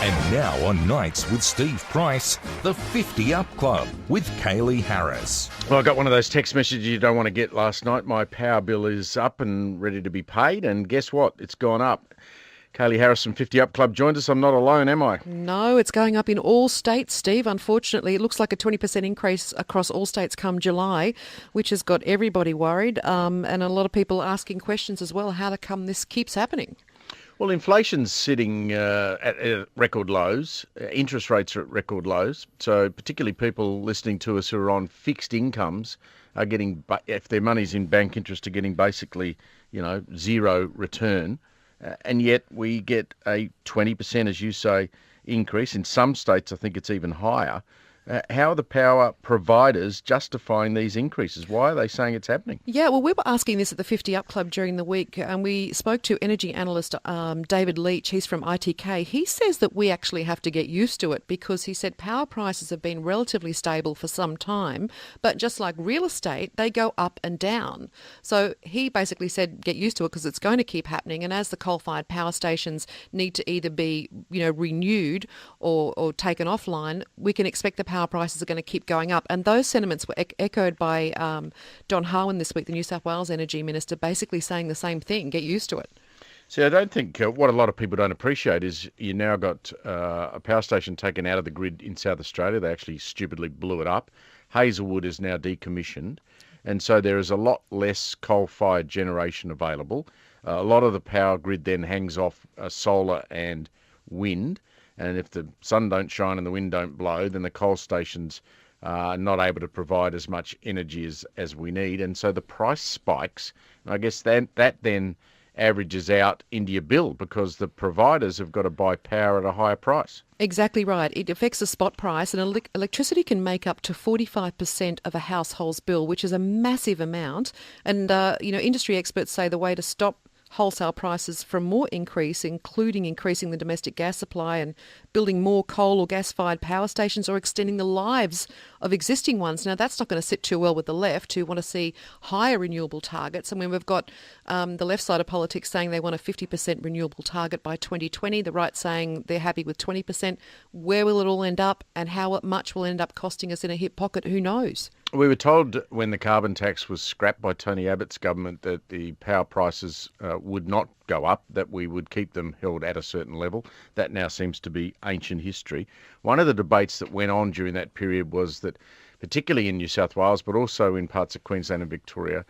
And now on Nights with Steve Price, the 50 Up Club with Kayley Harris. Well, I got one of those text messages you don't want to get last night. My power bill is up and ready to be paid, and guess what? It's gone up. Kayley Harris from 50 Up Club joined us. I'm not alone, am I? No, it's going up in all states, Steve. Unfortunately, it looks like a 20% increase across all states come July, which has got everybody worried, and a lot of people asking questions as well, how come this keeps happening? Well, inflation's sitting at record lows. Interest rates are at record lows. So particularly people listening to us who are on fixed incomes are getting, if their money's in bank interest, are getting basically, zero return. And yet we get a 20%, as you say, increase. In some states, I think it's even higher. How are the power providers justifying these increases? Why are they saying it's happening? Yeah, well, we were asking this at the 50 Up Club during the week, and we spoke to energy analyst David Leach. He's from ITK. He says that we actually have to get used to it because he said power prices have been relatively stable for some time, but just like real estate, they go up and down. So he basically said get used to it because it's going to keep happening, and as the coal-fired power stations need to either be renewed or taken offline, we can expect the power prices are going to keep going up. And those sentiments were echoed by Don Harwin this week, the New South Wales Energy Minister, basically saying the same thing, get used to it. See, I don't think what a lot of people don't appreciate is you now got a power station taken out of the grid in South Australia. They actually stupidly blew it up. Hazelwood is now decommissioned. And so there is a lot less coal-fired generation available. A lot of the power grid then hangs off solar and wind. And if the sun don't shine and the wind don't blow, then the coal stations are not able to provide as much energy as we need. And so the price spikes. And I guess that then averages out into your bill because the providers have got to buy power at a higher price. Exactly right. It affects the spot price, and electricity can make up to 45% of a household's bill, which is a massive amount. And, industry experts say the way to stop wholesale prices from more increase, including increasing the domestic gas supply and building more coal or gas-fired power stations or extending the lives of existing ones. Now, that's not going to sit too well with the left, who want to see higher renewable targets. I mean, we've got the left side of politics saying they want a 50% renewable target by 2020, the right saying they're happy with 20%. Where will it all end up and how much will end up costing us in a hip pocket? Who knows? We were told when the carbon tax was scrapped by Tony Abbott's government that the power prices would not go up, that we would keep them held at a certain level. That now seems to be ancient history. One of the debates that went on during that period was that, particularly in New South Wales, but also in parts of Queensland and Victoria,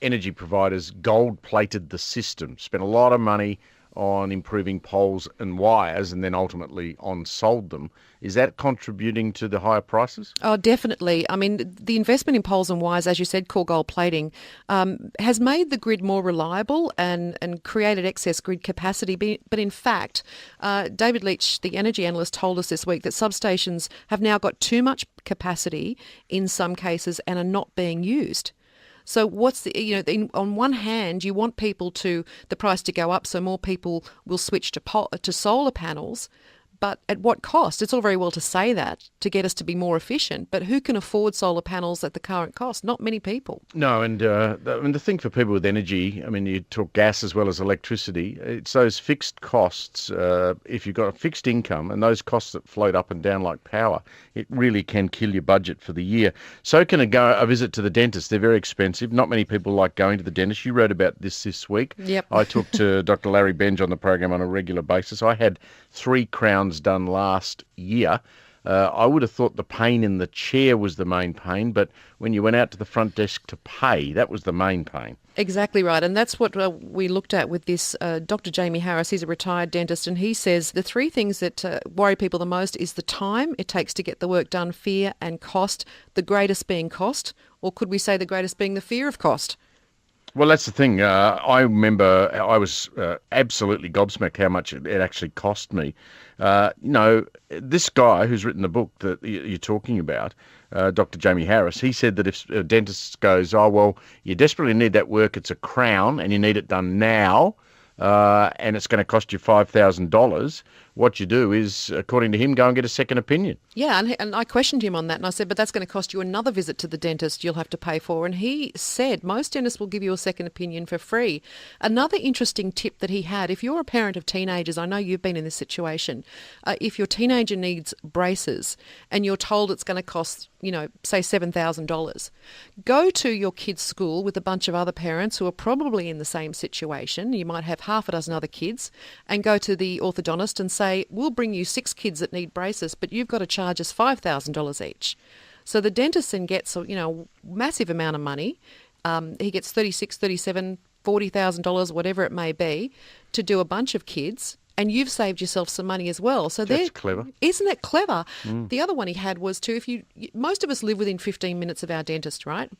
energy providers gold-plated the system, spent a lot of money on improving poles and wires and then ultimately on-sold them. Is that contributing to the higher prices? Oh, definitely. I mean, the investment in poles and wires, as you said, called gold plating, has made the grid more reliable and created excess grid capacity. But in fact, David Leach, the energy analyst, told us this week that substations have now got too much capacity in some cases and are not being used. So what's on one hand, you want the price to go up so more people will switch to solar panels, but at what cost? It's all very well to say that to get us to be more efficient, but who can afford solar panels at the current cost? Not many people. No, and the thing for people with energy, I mean, you talk gas as well as electricity, it's those fixed costs. If you've got a fixed income and those costs that float up and down like power, it really can kill your budget for the year. So can a visit to the dentist. They're very expensive. Not many people like going to the dentist. You wrote about this week. Yep. I talked to Dr. Larry Benge on the program on a regular basis. I had 3 crowns done last year. I would have thought the pain in the chair was the main pain, but when you went out to the front desk to pay, that was the main pain. Exactly right. And that's what we looked at with this Dr. Jamie Harris. He's a retired dentist, and he says the 3 things that worry people the most is the time it takes to get the work done, fear and cost, the greatest being cost, or could we say the greatest being the fear of cost? Well, that's the thing. I remember I was absolutely gobsmacked how much it actually cost me. This guy who's written the book that you're talking about, Dr. Jamie Harris, he said that if a dentist goes, oh, well, you desperately need that work, it's a crown and you need it done now, and it's going to cost you $5,000, what you do is, according to him, go and get a second opinion. Yeah, and I questioned him on that, and I said, but that's going to cost you another visit to the dentist you'll have to pay for. And he said most dentists will give you a second opinion for free. Another interesting tip that he had, if you're a parent of teenagers, I know you've been in this situation, if your teenager needs braces and you're told it's going to cost, say $7,000, go to your kid's school with a bunch of other parents who are probably in the same situation. You might have half a dozen other kids, and go to the orthodontist and say, we'll bring you 6 kids that need braces, but you've got to charge us $5,000 each. So the dentist then gets a massive amount of money. He gets $36,000, $37,000, $40,000, whatever it may be, to do a bunch of kids, and you've saved yourself some money as well. So That's clever. Isn't it clever? The other one he had was too, most of us live within 15 minutes of our dentist, right?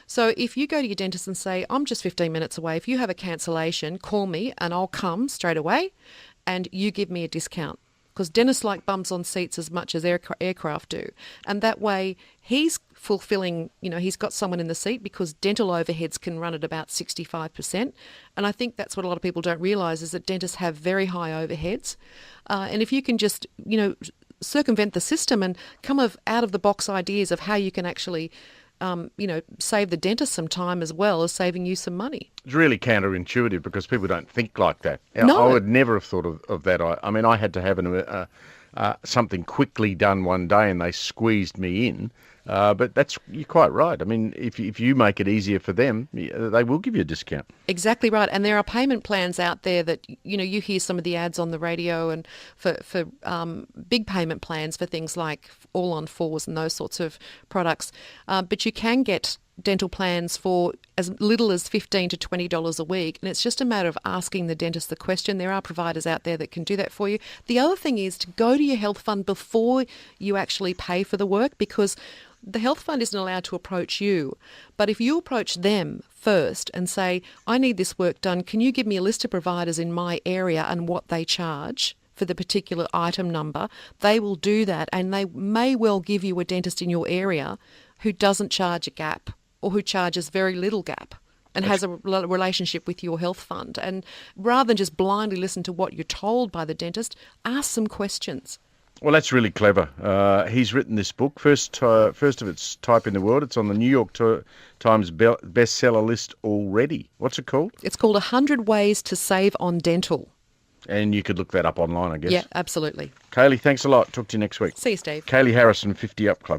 So if you go to your dentist and say, I'm just 15 minutes away, if you have a cancellation, call me and I'll come straight away and you give me a discount. Because dentists like bums on seats as much as aircraft do. And that way he's fulfilling, he's got someone in the seat, because dental overheads can run at about 65%. And I think that's what a lot of people don't realise, is that dentists have very high overheads. And if you can just, circumvent the system and come out of the box ideas of how you can actually save the dentist some time as well as saving you some money. It's really counterintuitive because people don't think like that. No. I would never have thought of that. I mean, I had to have something quickly done one day and they squeezed me in. But you're quite right. I mean, if you make it easier for them, they will give you a discount. Exactly right. And there are payment plans out there that, you hear some of the ads on the radio, and for big payment plans for things like all on fours and those sorts of products. But you can get dental plans for as little as $15 to $20 a week, and it's just a matter of asking the dentist the question. There are providers out there that can do that for you. The other thing is to go to your health fund before you actually pay for the work, because the health fund isn't allowed to approach you. But if you approach them first and say, I need this work done, can you give me a list of providers in my area and what they charge for the particular item number, they will do that, and they may well give you a dentist in your area who doesn't charge a gap, or who charges very little gap and has a relationship with your health fund. And rather than just blindly listen to what you're told by the dentist, ask some questions. Well, that's really clever. He's written this book, first of its type in the world. It's on the New York Times bestseller list already. What's it called? It's called 100 Ways to Save on Dental. And you could look that up online, I guess. Yeah, absolutely. Kayley, thanks a lot. Talk to you next week. See you, Steve. Kayley Harris from 50 Up Club.